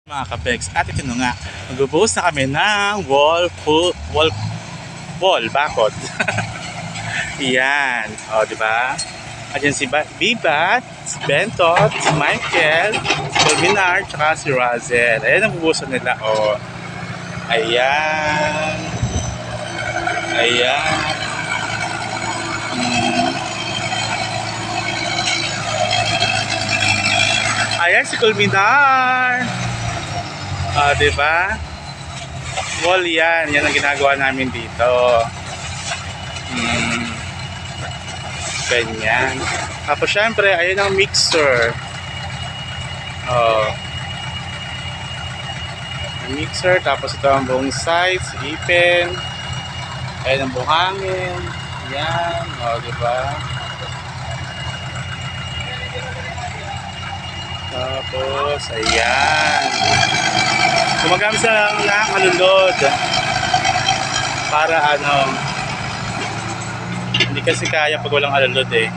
Mga kabex, at ito na nga, magbubuhos na kami ng wall bakod. Yan, o diba? At yan si Bibat, si Bentot, si Michael, si Colminar, tsaka si Razel. Ayan ang bubuhusan nila, o. Ayan. Ayan. Ayan si Colminar. Diba? Wall yan. Yan ang ginagawa namin dito. Ganyan. Tapos syempre, ayun ang mixer. Ang mixer. Tapos ito ang buong sides. Ipin. Ayun ang buhangin. Yan. Diba? Tapos, ayan. Gumagamit sa ng alulod para hindi kasi kaya pag walang alulod eh.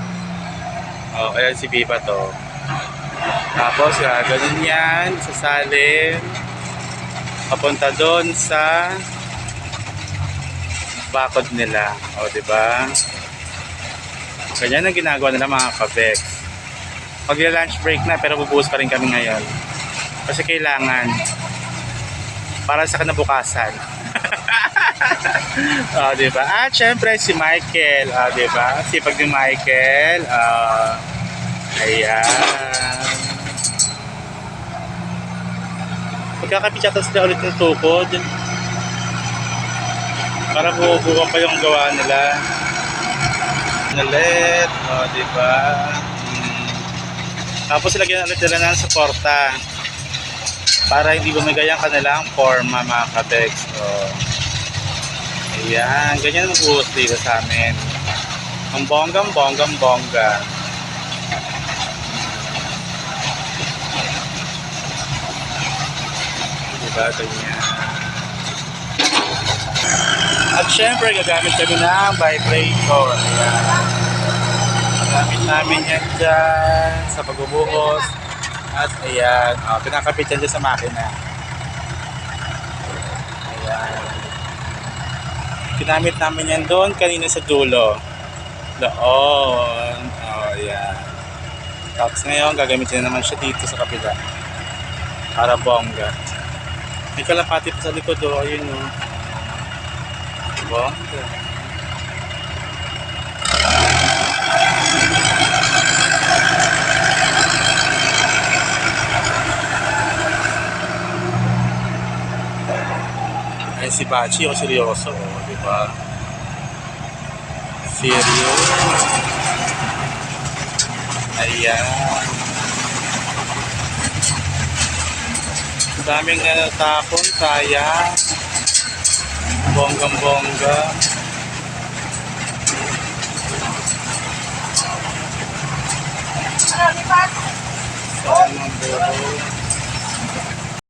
Ayan si Biba to. Tapos ganun yan, sasalin papunta doon sa bakod nila. Diba? Ganyan ang ginagawa nila mga kabek. Magla-lunch break na pero bubuhos pa rin kami ngayon. Kasi kailangan para sa kinabukasan. Diba? At syempre si Michael. Diba? Sipag ni Michael. Ayan. Magkakapit yata sila ulit ng tukod. Para bubuka pa yung gawa nila. Nalit. Diba? Tapos ilagyan ulit nila ng suporta para hindi bumigay ang kanilang forma mga kabex. Ayan, ganyan ang buhos dito sa amin. Ang bongga. Diba, ganyan. At syempre gagamit kami ng vibrator. Ayan. Gamit namin yan dyan sa pagbubuhos. At ayan, pinakapit yan dyan sa makina. Ayan. Ginamit namin yan doon kanina sa dulo. Doon. Ayan. Tapos ngayon, gagamitin naman siya dito sa kapila. Para bongga. May kalapati pa sa likod o. Ayun o. Bongga. Ayan si Bachi, seryoso, diba? Serious. Ayan. Daming natapon, sayang. Bonggang-bongga. Sayang ang buho.